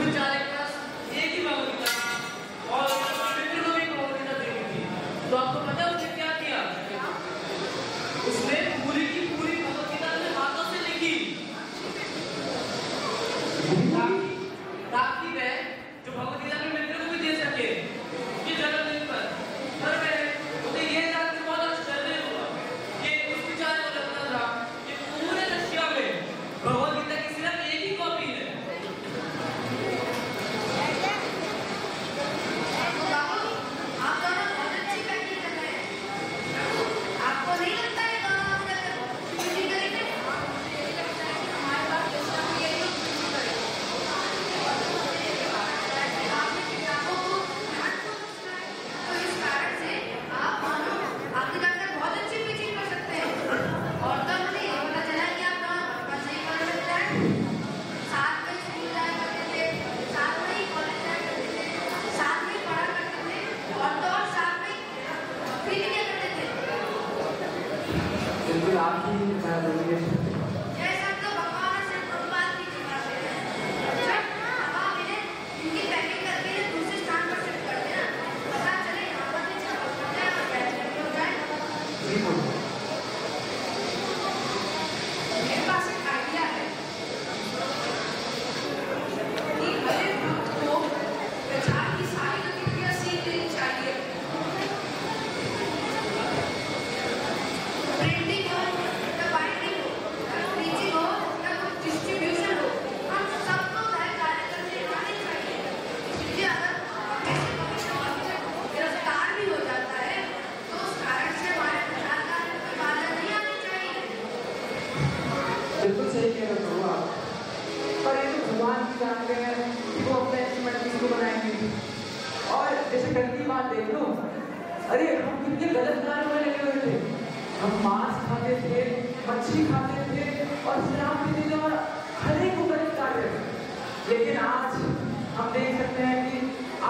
बेचारे के पास एक ही भगवत गीता और मित्र को भी भगवत गीता देनी थी। तो आपको पता है उसने क्या किया? उसने पूरी की पूरी भगवत गीता अपने हाथों से लिखी ताकि वह जो भगवत गीता अपने मित्र को भी दे सके उसके जन्मदिन पर। पर वह उसे ये जानकर बहुत आश्चर्य हुआ कि उस बेचारे को लगता था कि पूरे रशिया में भगवत गीता की सिर्फ एक ही कॉपी है। आप दोनों बहुत अच्छी बैटिंग कर रहे हैं। आपको नहीं लगता है दोनों शूटिंग करेंगे? हमारे पास सिस्टम ये लोग शूटिंग करेंगे। आपने किताबों को ध्यान को सुना है, तो इस कारण से आप दोनों आगे जाकर बहुत अच्छी पिचिंग कर सकते हैं। और तब मुझे ये पता चला कि आप दोनों बचपन से ही पढ़ लेते हैं, साथ में स्कूल जाया करते थे, साथ में ही कॉलेज जाया करते थे, साथ में पढ़ा करते थे और तो और साथ में भी किया करते थे। बिल्कुल आप ही बता देंगे। ये सब तो भगवान से बात की बात है। अच्छा, अब आप इन्हें इनकी पैकिंग करके इन्हें दूसरे स्थान पर शिफ्ट कर देना। पता चले यहाँ पर भी चला हो जाए और बैठने भी हो जाए। बिल्कुल। मेरे पास एक आइडिया है कि हर एक ग्रुप को विचार की सारी गतिविधियां सीख लेनी चाहिए। प्रिंटिंग हो या बाइंडिंग हो या टीचिंग हो या कुछ डिस्ट्रीब्यूशन हो, हम सबको वह कार्य करने आने चाहिए। क्योंकि अगर गिरफ्तार भी हो जाता है तो उस कारण से हमारे प्रचार कार्य में बाधा नहीं आनी चाहिए। बिल्कुल सही कह रहे हो आप। पर ये तो भगवान की जानते हैं कि वो अपने एस्टिमेट किसको बनाएंगे। और जैसे कल की बात देख लो, अरे हम कितने गलत कार्यों में लगे हुए थे। हम मांस खाते थे, मछली खाते थे और शराब पीते थे और हर एक को गलत कार्य थे। लेकिन आज हम देख सकते हैं कि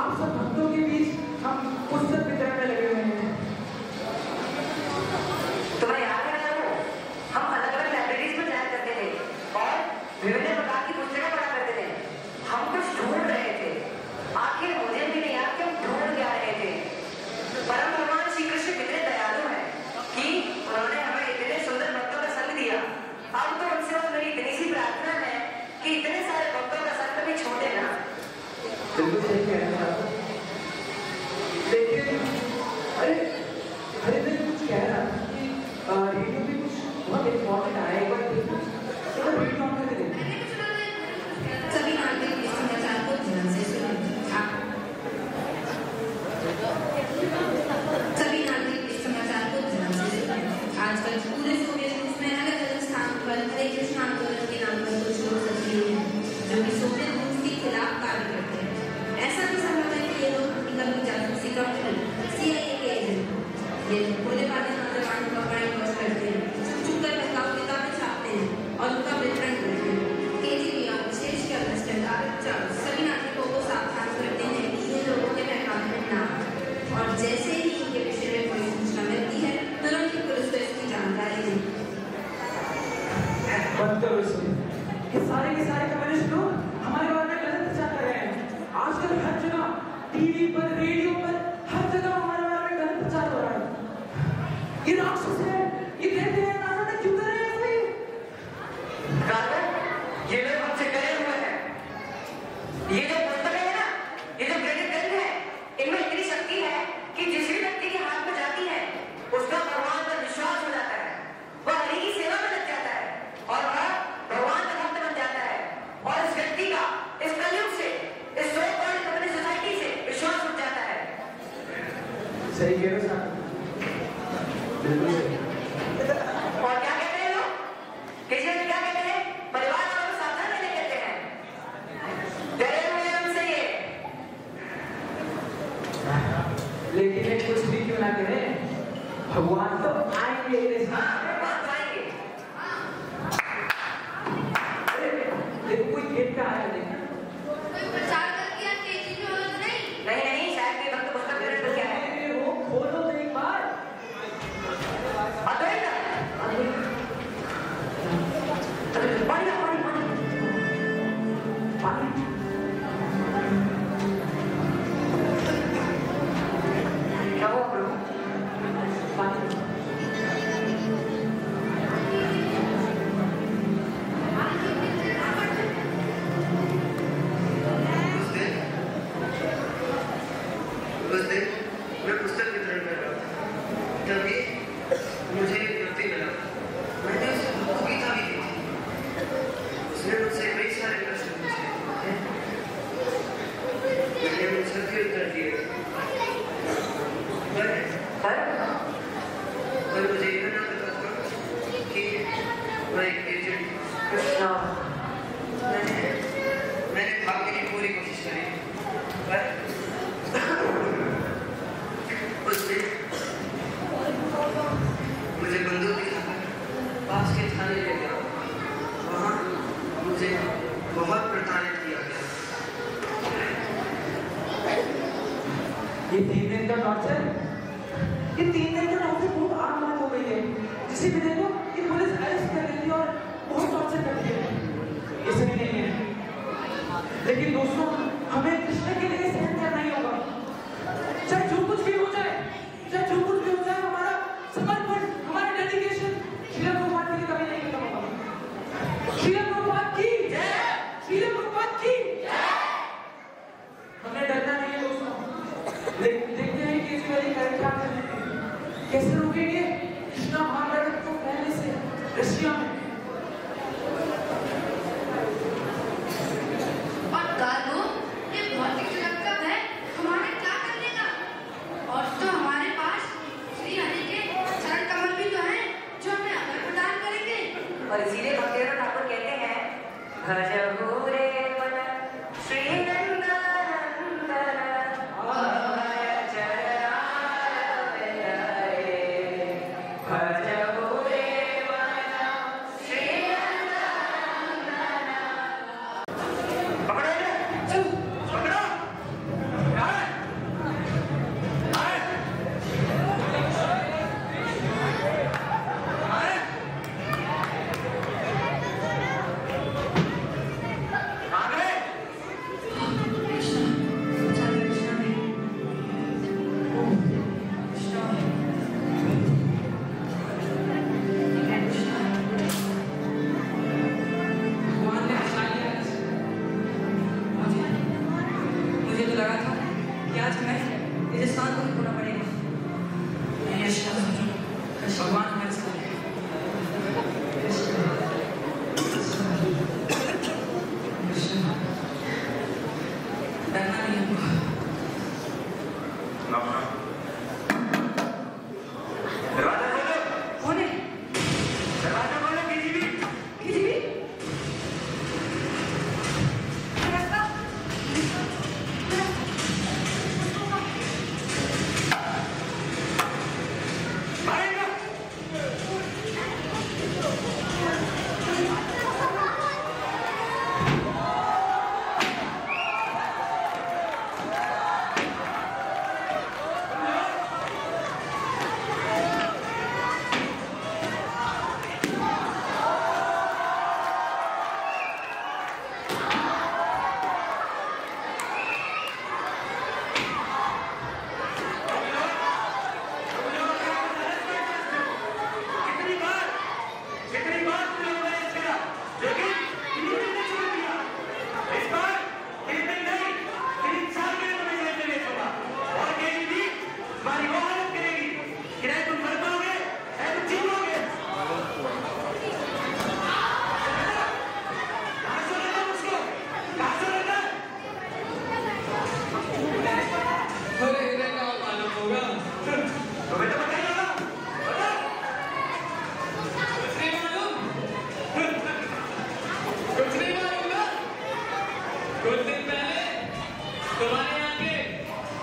आप सब भक्तों के बीच हम पुस्तक वितरण में लगे हुए हैं। तुम्हें याद है ना, हम अलग अलग लाइब्रेरीज में जाया करते थे और विभिन्न प्रकार की पुस्तकें पढ़ा करते थे। हम कुछ ढूंढ रहे थे, आखिर मुझे भी नहीं याद कि हम ढूंढ क्या रहे थे। परम भगवान श्री कृष्ण कितने दयालु हैं कि उन्होंने हमें इतने सुंदर भक्तों का संग दिया। अब तो उनसे बस मेरी इतनी सी प्रार्थना है कि इतने सारे भक्तों का संग कभी छोड़े ना। बिल्कुल सही कह रहे हैं आप। लेकिन अरे अरे मैं कुछ कह रहा था कि रेडियो पे कुछ बहुत इम्पोर्टेंट आया। एक बार देखो, एक बार रेडियो ऑन करके देखो। सभी नागरिक इस समाचार को ध्यान से सुनें। सभी नागरिक इस समाचार को ध्यान से सुनें। आजकल पूरे सोवियत रूस में अलग अलग स्थान पर हरे कृष्ण आंदोलन के नाम पर कुछ लोग सक्रिय हैं जो कि सोवियत रूस के खिलाफ कार्य करते हैं। ऐसा भी संभव है कि ये लोग अपनी कभी जासूसी कंपनी CIA के एजेंट हैं। ये भोले भाले नौजवानों का ब्रांड वॉश करते हैं, छुप कर बहकाऊ किताबें छापते हैं और उनका वितरण करते हैं। KGB और विशेष सभी नागरिकों को सावधान करते हैं कि ये लोगों के बहकावे में ना आए और जैसे ही इनके विषय में कोई सूचना मिलती है तुरंत ही पुलिस को इसकी जानकारी दें। बंद करो इसको। ये सारे के सारे कम्युनिस्ट लोग हमारे बारे में गलत प्रचार कर रहे हैं। आजकल हर जगह टीवी पर, रेडियो पर, हर जगह हमारे बारे में गलत प्रचार हो रहा है। ये राक्षस है, ये कहते हैं ना जाने क्यों कर रहे हैं ऐसा ही। ये लोग हमसे डरे हुए हैं। ये जो पुस्तकें हैं ना, ये जो प्रेरित ग्रंथ है, इनमें इतनी शक्ति है कि जिस भी व्यक्ति के हाथ में जाती है उसका भगवान पर विश्वास हो जाता है, वह हरि की सेवा में लग जाता है और वह भगवान का भक्त बन जाता है और इस व्यक्ति का इस कलयुग से, इस सो कॉल्ड कम्युनिस्ट सोसाइटी से विश्वास उठ जाता है। सही कह रहे हो साहब, बिल्कुल सही। और क्या कहते हैं लोग? केजरीवाल क्या कहते हैं? परिवार वालों को सावधान रहने कहते हैं। डरे हुए हैं उनसे ये। लेकिन ये कुछ भी क्यों ना करें, भगवान तो आएंगे इनके साथ। भगवान तो आएंगे। अरे देखो कोई गेट का आया देखा। कोई प्रचार करके आप KGB वालों को नहीं? नहीं, शायद ये भक्त पुस्तक वितरण कर क्या है। वो खोलो तो एक बार। पानी। भागने की पूरी कोशिश करी, पर उसने मुझे बंदूक दिखाकर पास के थाने ले गया। वहाँ मुझे बहुत प्रताड़ित किया गया। ये 3 दिन का टॉर्चर, ये 3 दिन का टॉर्चर बहुत आम बात हो गई है। जिसे भी देखो ये पुलिस अरेस्ट कर लेती है और बहुत टॉर्चर करती है। ये सही नहीं है। लेकिन दोस्तों, हमें कृष्ण के लिए सहन करना ही होगा। चाहे जो कुछ भी हो जाए, हमारा समर्पण, हमारा डेडिकेशन श्रील भगवान के लिए कभी नहीं खत्म होगा। श्रील भगवान की जय, श्रील भगवान की जय। हमें डरना नहीं है दोस्तों। देखते हैं कि इस वाली क्या करने की, कैसे रोकेंगे कृष्णा महाभारत को पहले से रशिया में। और गालो, ये भौतिक जगत का भय हमारे क्या करने का? और तो हमारे पास श्री हरि के चरण कमल भी तो हैं जो हमें अभय प्रदान करेंगे। और इसीलिए भक्तिवेदांत ठाकुर कहते हैं, भज भूरे मन श्री नंदनंदन अभय चरणारविंदये, भज भूरे मन श्री नंदनंदन। पकड़ो इन्हें, पकड़ो। आए, आए, आए। भगवान ने बचा लिया। मुझे तो लगा था कि आज मैं इस स्थान को खोना पड़ेगा। भगवान हमारे साथ है। डरना नहीं हमको। दरवाजा खोलो, कौन है? दरवाजा खोलो, KGB। KGB? रास्ता? मारेगा। कितनी बार तुम लोगों ने अरेस्ट किया, लेकिन इन्होंने नहीं छोड़ दिया। इस बार एक दिन नहीं, 3 साल के लिए तुम्हें जेल में भेज दूंगा। और KGB तुम्हारी वो हालत करेगी कि नहीं तुम मर पाओगे, नहीं तुम जी पाओगे। कहाँ से लेना उसको? कहाँ से लेना? अरे इन्हें क्या मालूम होगा? तुम्हें तो पता ही होगा। बताओ। कुछ नहीं मालूम। कुछ नहीं मालूम ना? कुछ दिन पहले तुम्हारे यहाँ के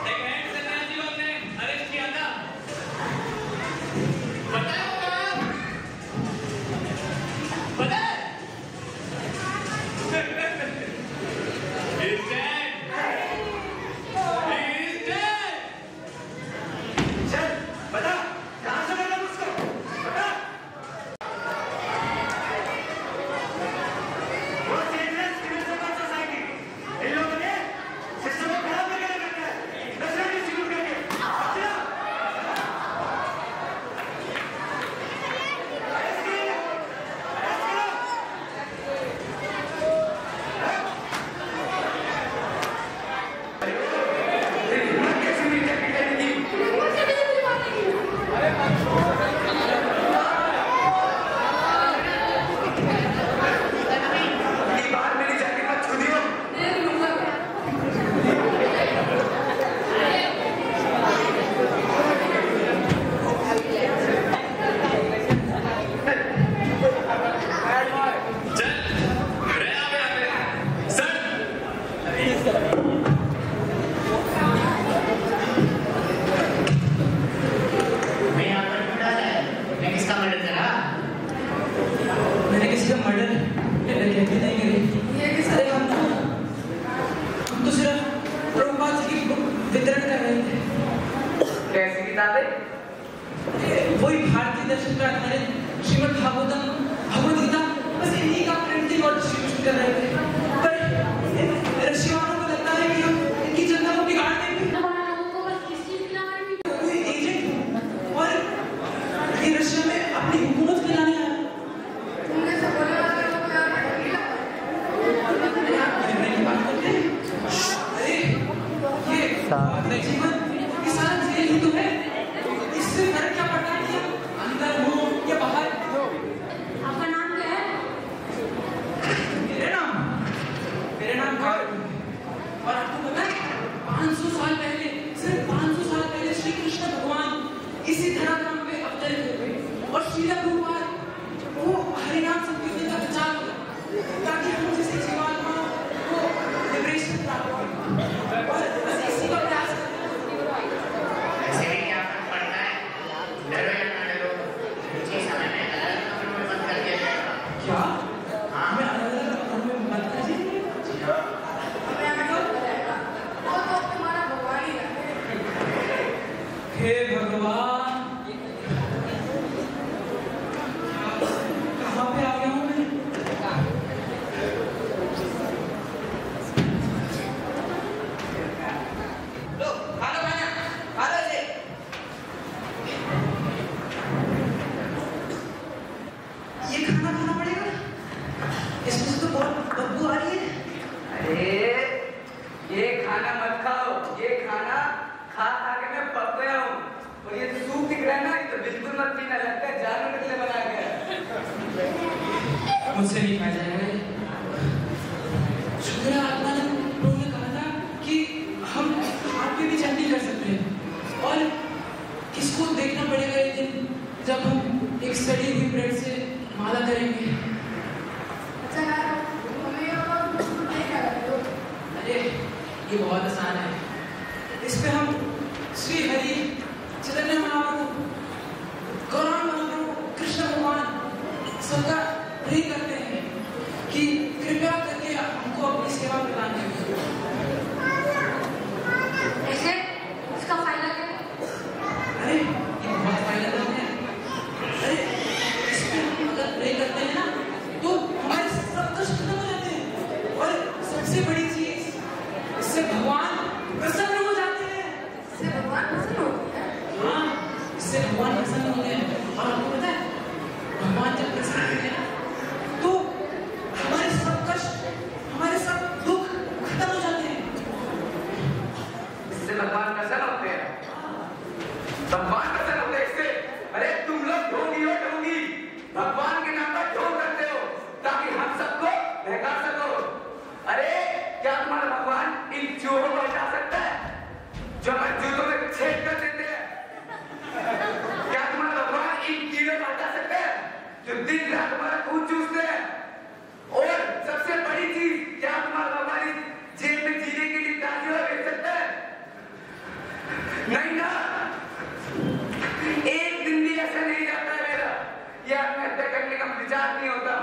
एक हैंड सन्यासी को हमने अरेस्ट किया था। पता है वो कहाँ? पता है? He's dead. He's dead. चल, बता, कहाँ से लेना उसको? बता। वो चेंजलेस सिविल सर्विस सोसाइटी, इन लोगों ने सिस्टम को खराब वही भारतीय दर्शन पर आधारित श्रीमद् भागवतम, भगवद गीता, बस इन्हीं का प्रिंटिंग और डिस्ट्रीब्यूशन कर रहे थे। पर रशियानों को लगता है कि हम इनकी जनता को बिगाड़ देंगे। कोई एजेंट और ये रशिया में अपनी हुकूमत फैलाने आया। अरे ये जीवन ये सारा जेल ही तो है। इससे फर्क क्या पड़ता है कि अंदर हो या बाहर? आपका नाम क्या है? मेरे नाम कार्ल। और आपको पता है 500 साल पहले, सिर्फ 500 साल पहले श्री कृष्ण भगवान इसी धराधाम पे अवतरित हुए और श्रील प्रभुपाद वो हरिनाम संकीर्तन का प्रचार किया ताकि हम जैसे जीवात्माओं को लिबरेशन प्राप्त हो। और बस इसी का प्रयास क्या? मैं अलग-अलग कमरों में बंद कर दीजिए। हे भगवान, कहाँ पे आ गया हूँ मैं? लो, खाना खाना, खा लो इसे। ये खाना खाना पड़ेगा? इसमें से तो बहुत बदबू आ रही है। अरे ये खाना मत खाओ, ये खाना खा खा के मैं पक गया हूँ। और ये सूप दिख रहा है ना, ये तो बिल्कुल मत पीना, लगता है जानवर के लिए बनाया गया है। मुझसे नहीं खाया जाएगा। शुक्र है आत्मा ने प्रभु ने कहा था कि हम हाथ पे भी चटनी कर सकते हैं। और किसको देखना पड़ेगा एक दिन जब हम एक सड़ी हुई ब्रेड से माला करेंगे। अरे ये बहुत आसान है। इस पे हम श्री हरि, चैतन्य महाप्रभु, गौरांग महाप्रभु, कृष्ण भगवान सबका प्रे करते हैं कि कृपया करके हमको अपनी सेवा प्रदान करें। ऐसे इसका फायदा क्या है? अरे ये बहुत फायदेमंद है। अरे इस पे हम अगर प्रे करते हैं ना तो हमारे सब कष्ट खत्म हो जाते हैं। और सबसे बड़ी चीज, इससे भगवान प्रसन्न हो जाते हैं। इससे भगवान प्रसन्न होते हैं? हाँ, इससे भगवान प्रसन्न होते हैं। और आपको पता है भगवान जब प्रसन्न होते हैं तो हमारे सब कष्ट, हमारे सब दुख खत्म हो जाते हैं। इससे भगवान प्रसन्न होते हैं। भगवान प्रसन्न होते हैं इससे। अरे तुम लोग ढोंगी हो, ढोंगी। भगवान के नाम पर ढोंग करते हो ताकि हम सबको बहका सको। अरे क्या तुम्हारा भगवान इन चूहों को हटा सकता है जो हमारे जूतों में छेद कर देते हैं? क्या तुम्हारा भगवान इन कीड़ों को हटा सकता है जो दिन रात हमारा खून चूसते हैं? और सबसे बड़ी चीज, क्या तुम्हारा भगवान इस जेल में जीने के लिए ताजिया भेज सकता है? नहीं ना। एक दिन भी ऐसा नहीं जाता है मेरा, यह आत्महत्या करने का विचार नहीं होता।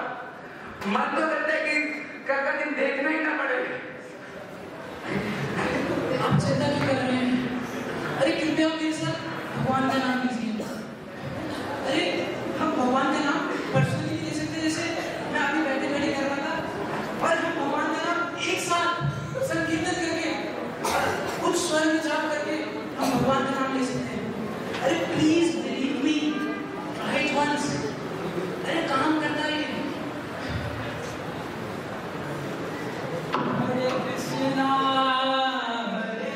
मन तो करता है कि कल का दिन देखना ही ना पड़े। आप चिंता क्यों कर रहे हैं? अरे कृपया मेरे साथ भगवान का नाम लीजिए। अरे हम भगवान का नाम पर्सनली ले सकते हैं, जैसे मैं अभी बैठे बैठे कर रहा था। और हम भगवान का नाम एक साथ संकीर्तन करके और उच्च स्वर में जाप करके हम भगवान का नाम ले सकते हैं। अरे please believe me, try it once. अरे काम करता है। हरे कृष्णा हरे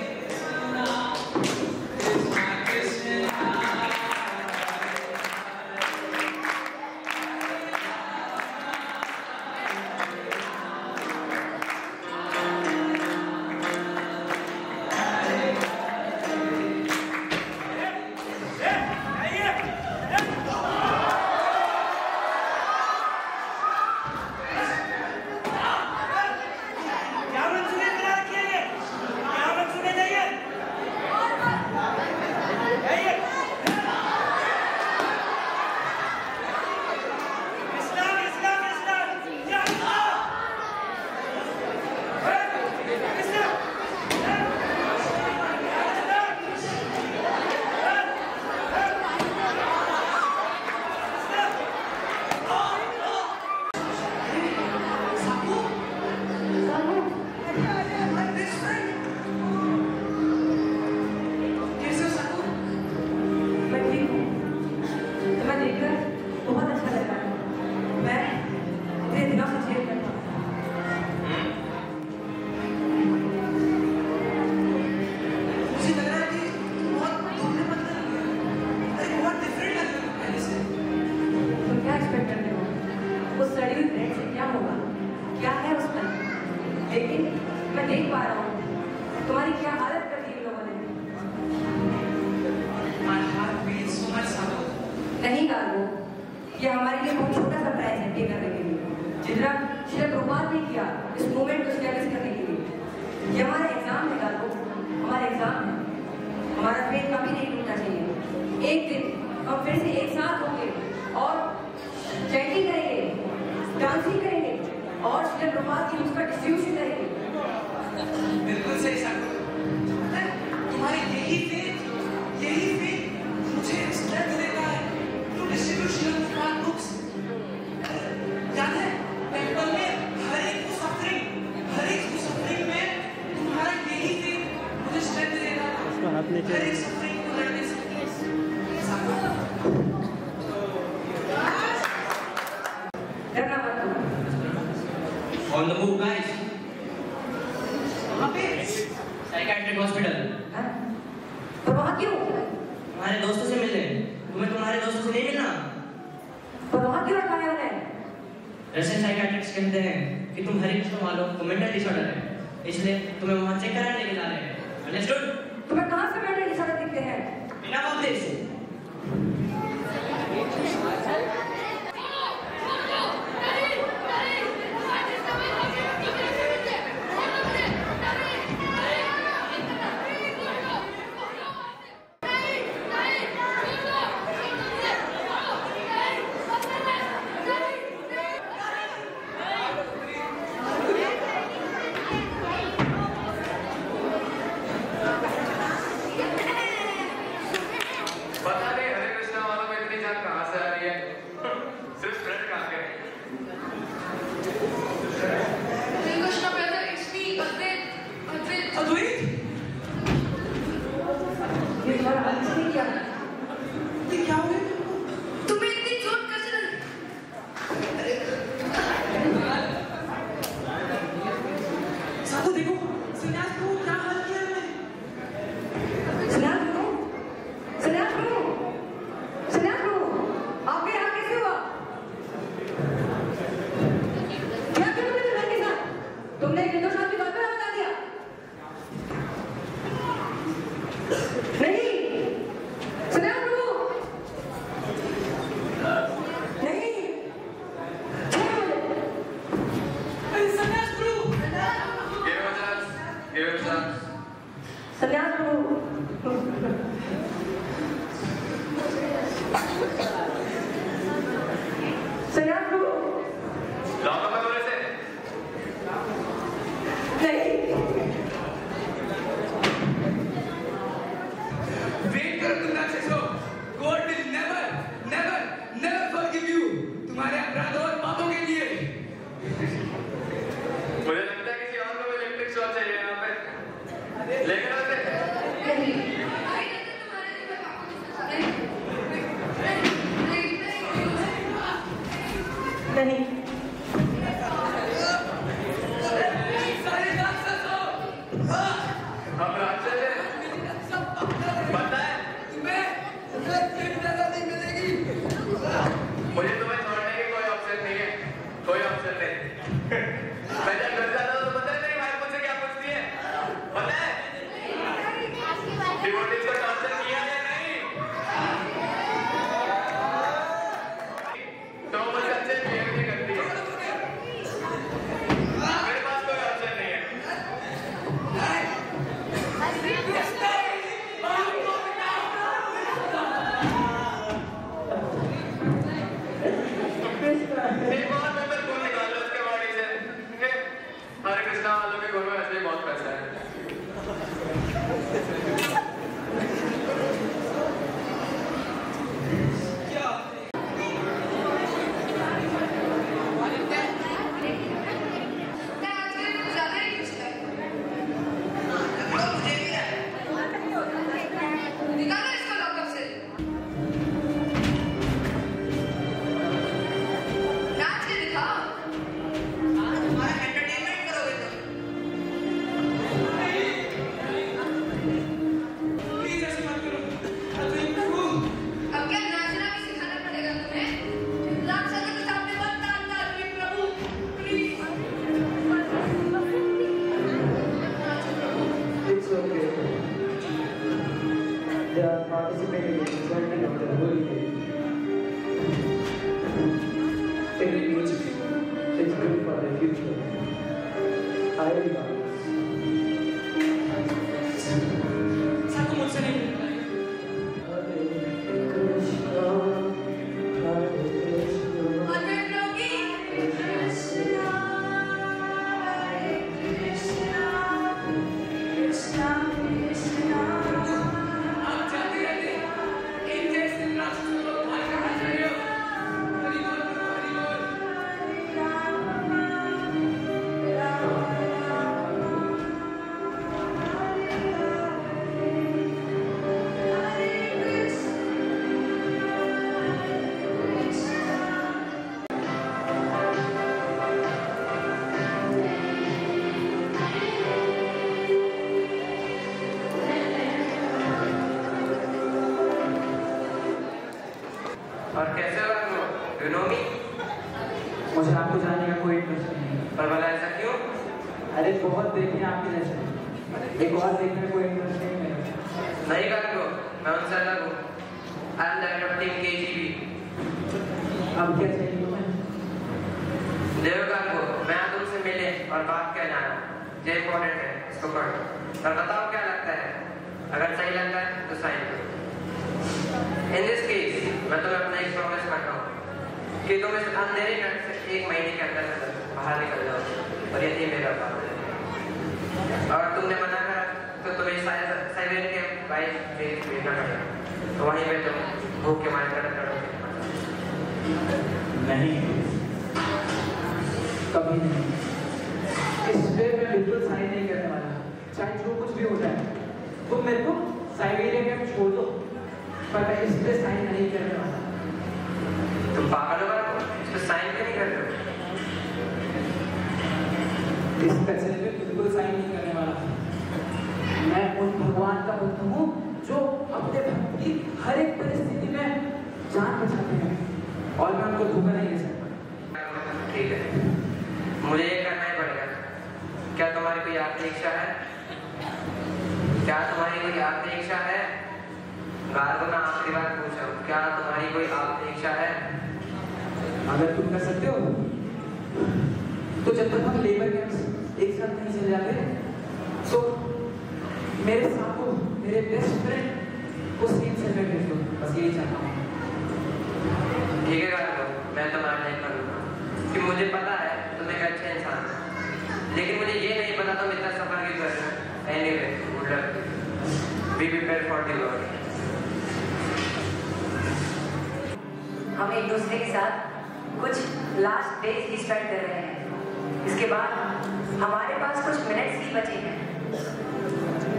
मैं देख पा रहा हूँ तुम्हारी क्या हालत कर दी इन लोगों ने। नहीं कार्गो, ये हमारे लिए बहुत छोटा सा प्राइस है पे करने के लिए, जितना श्री प्रभुपाद ने किया इस मूवमेंट को स्टैब्लिश करने के लिए। ये हमारा एग्जाम है कार्गो, हमारा एग्जाम है। हमारा फेथ कभी नहीं टूटना चाहिए। एक दिन हम फिर से एक साथ होंगे और चैटिंग करेंगे, डांसिंग करेंगे और श्री प्रभुपाद की उसका डिस्ट्रीब्यूशन करेंगे। बिल्कुल सही साहब। तुम्हारी यही फेथ मुझे स्ट्रेंथ देता है to distribute Shri Prabhupada books. याद है टेंपल में हर एक को सफरिंग में तुम्हारा यही फेथ मुझे स्ट्रेंथ देता था। हर एक सफरिंग को लड़ने से डरना मत। On the move, guys. वहाँ पे Psychiatric hospital. पर वहाँ क्यों? तुम्हारे दोस्तों से मिलने। तुम्हें तुम्हारे दोस्तों से नहीं मिलना। पर वहाँ क्यों रखाया उन्हें? ऐसे साइकियाट्रिस्ट कहते हैं कि तुम हर एक वालों को मेंटल डिसऑर्डर है, इसलिए तुम्हें वहाँ चेक कराने लेके जा रहे हैं। Understood? तुम्हें कहाँ से मेंटल डिसऑर्डर दिखते हैं? Enough of this. पता नहीं हरे कृष्णा वालों में इतनी जान कहाँ से आ रही है। सिर्फ फ्रेंड कहाँ के कृष्णा ब्रदर, it's me, अद्वैत। अद्वैत? ये तुम्हारा अंश नहीं क्या? ये क्या हो गया तुमको? तुम्हें इतनी चोट कैसे लगी? साहू देखो, सन्यास को क्या हाल किया है? आपके यहाँ कैसे हुआ? क्या किया तुमने दुल्हन के साथ? तुमने एक हिंदू शादी बात में बता दिया? नहीं, सन्यास प्रभु, नहीं, छोड़ो मुझे। अरे सन्यास प्रभु, give him chance. सन्यास प्रभु, सन्यास प्रभु, लौंगा मत बोले से। नहीं, वेट करो तुम राक्षस हो। God will never forgive you तुम्हारे अपराधों और पापों के लिए। मुझे लगता है किसी और को इलेक्ट्रिक शॉक चाहिए यहाँ पे। लेकिन उसे नहीं, सारे राक्षस हो। हम राक्षस हैं। पता है तुम्हें फिर जगह नहीं मिलेगी। मुझे तुम्हें छोड़ने की कोई ऑप्शन नहीं है, कोई ऑप्शन नहीं। मैं जब घर जाता हूँ तो पता है मेरी वाइफ मुझसे क्या पूछती है? पता है are participating in the ceremony of the Holy Day. It means it's good for the future. I will not. साथ मुझसे नहीं मिल पाएगा। और कैसे हो आप लोग? You know me? मुझे आपको जानने का कोई इंटरेस्ट नहीं है। पर भला ऐसा क्यों? अरे बहुत देखे आपके जैसे, एक और देखने में कोई इंटरेस्ट नहीं है। नहीं कर लो, मैं उनसे अलग हूँ। I am the head of team KGB. अब क्या चाहिए तुम्हें? देवकाल को मैं तुमसे मिले और बात कहना है। ये इम्पोर्टेंट है, इसको पढ़ो और बताओ क्या लगता है। अगर सही लगता है तो साइन करो। In this case, मैं तुम्हें अपना एक प्रॉमिस करता हूँ कि तुम इस अंधेरे घर से 1 महीने के अंदर बाहर निकल जाओ और यही मेरा बात है। अगर तुमने मना करा तो तुम्हें साइबेरिया के बाइक भेजना पड़ेगा। तो वहीं पे तुम भूख के मारे तड़प तड़पोगे। नहीं, कभी नहीं। इस पे मैं बिल्कुल साइन नहीं करने वाला, चाहे जो कुछ भी हो जाए। तुम मेरे को साइबेरिया कैंप छोड़ दो, पर मैं इस पे साइन नहीं करने वाला। तुम पागल हो गए? इस पे साइन क्यों नहीं कर रहे हो? इस फैसले पे बिल्कुल साइन नहीं करने वाला। मैं उन भगवान का भक्त हूँ जो अपने भक्त की हर एक परिस्थिति में जान बचाते हैं और मैं उनको धोखा नहीं दे सकता। ठीक है, मुझे ये करना ही पड़ेगा। क्या तुम्हारी कोई आखिरी इच्छा है? क्या तुम्हारी कोई आखिरी इच्छा है? गाल को मैं आखिरी बार पूछ रहा हूँ, क्या तुम्हारी कोई आखिरी इच्छा है? अगर तुम कर सकते हो तो जब तक हम लेबर कैंप्स एक साथ नहीं चले जाते तो मेरे साथ हो, मेरे बेस्ट फ्रेंड को सेम सेल में भेज दो। बस यही चाहता हूँ। ठीक है गाल को मैं तुम्हारा नहीं करूँगा कि मुझे पता है तुम एक अच्छे इंसान हो, लेकिन मुझे ये नहीं पता तुम इतना सफर क्यों कर रहे हो। Anyway, good luck. Be prepared for the Lord. हम एक दूसरे के साथ कुछ लास्ट डेज ही स्पेंड कर रहे हैं। इसके बाद हमारे पास कुछ मिनट्स ही बचे हैं।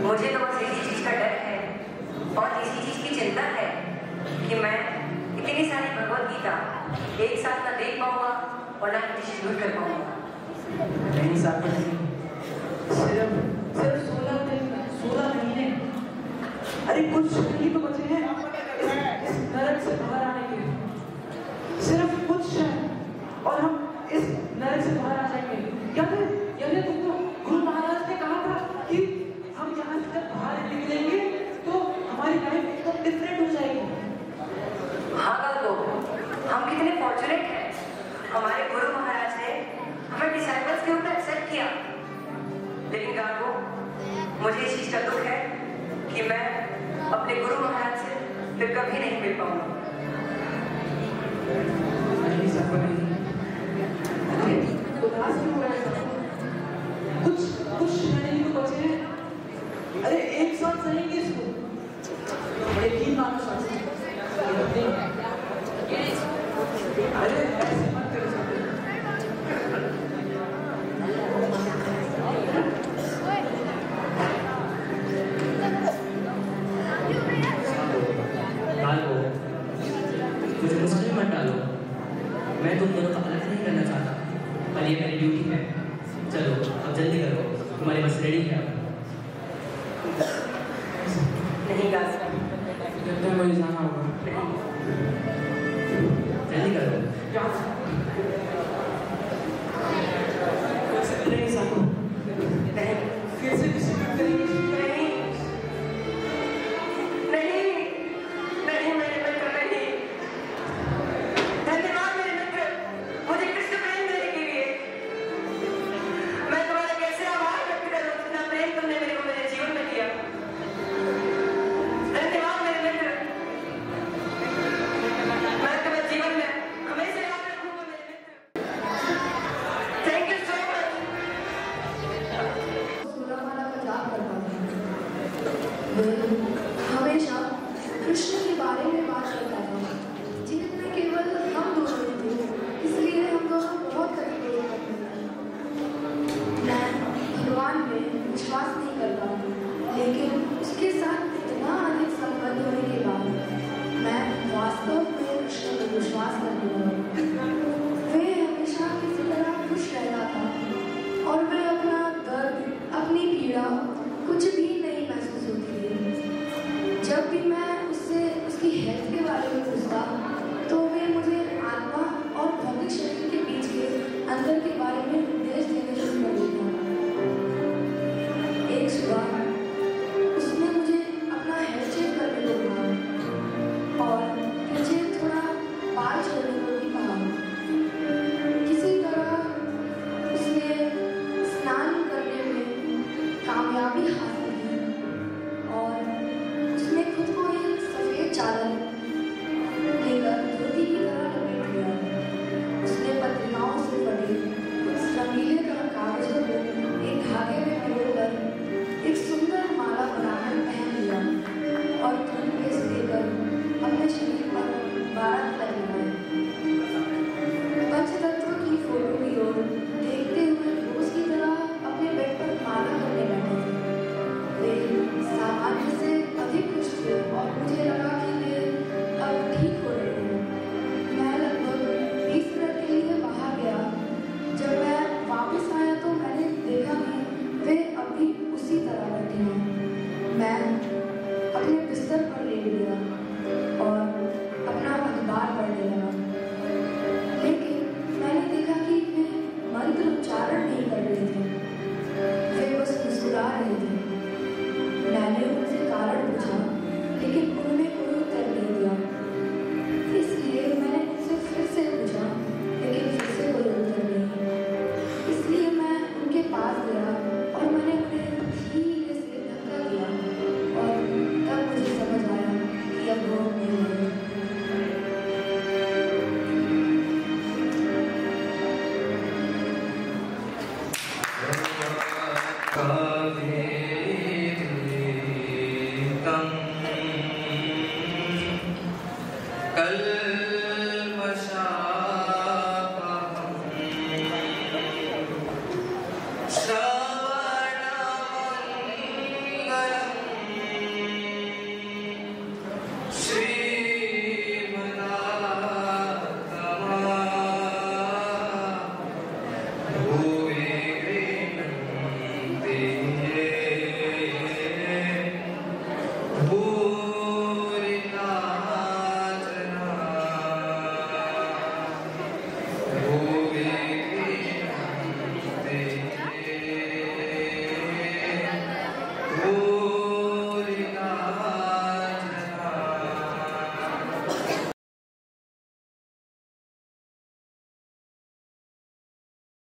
मुझे तो बस इसी चीज का डर है और इसी चीज की चिंता है कि मैं इतनी सारी भगवत गीता एक साथ ना देख पाऊंगा और ना डिस्ट्रीब्यूट कर पाऊंगा। नहीं साहब, सिर्फ 16 महीने। अरे कुछ ही तो बचे हैं इस नरक से बाहर आने के। सिर्फ कुछ है और हम इस नरक से बाहर आ जाएंगे। याद है तुमको गुरु महाराज ने कहा था कि हम यहाँ से जब बाहर निकलेंगे तो हमारी लाइफ एकदम डिफरेंट हो जाएगी। हाँ गालो, हम कितने फॉर्चुनेट हैं। हमारे गुरु महाराज ने हमें डिसाइपल्स के ऊपर एक्सेप्ट किया। लेकिन गालो, मुझे इस चीज का दुख है कि मैं अपने गुरु महाराज से फिर कभी नहीं मिल पाऊंगा। नहीं सब नहीं। अरे उदास क्यों हो रहा है? कुछ नहीं तो बचे हैं। अरे एक साथ सहेंगे इसको। एक ही मानो साथ। अरे ऐसे मत करो साथ। मुझे मुश्किल मत डालो। मैं तुम दोनों को अलग नहीं करना चाहता, पर ये मेरी ड्यूटी है। चलो अब जल्दी करो, तुम्हारी बस रेडी है। नहीं गा सकता। मुझे जाना होगा। जल्दी करो। नहीं साको। नहीं, फिर से किसी को करेंगे। नहीं, नहीं। हमेशा कृष्ण के बारे में बात करता था, जिनमें केवल हम दोनों थे, इसलिए हम दोनों बहुत करीब हुआ करते थे। मैं भगवान में विश्वास नहीं करता, लेकिन उसके साथ इतना अधिक संबंध होने के बाद मैं वास्तव में कृष्ण में विश्वास करने लगा। वे हमेशा किसी तरह खुश रहता था और मैं अपना दर्द, अपनी पीड़ा कुछ भी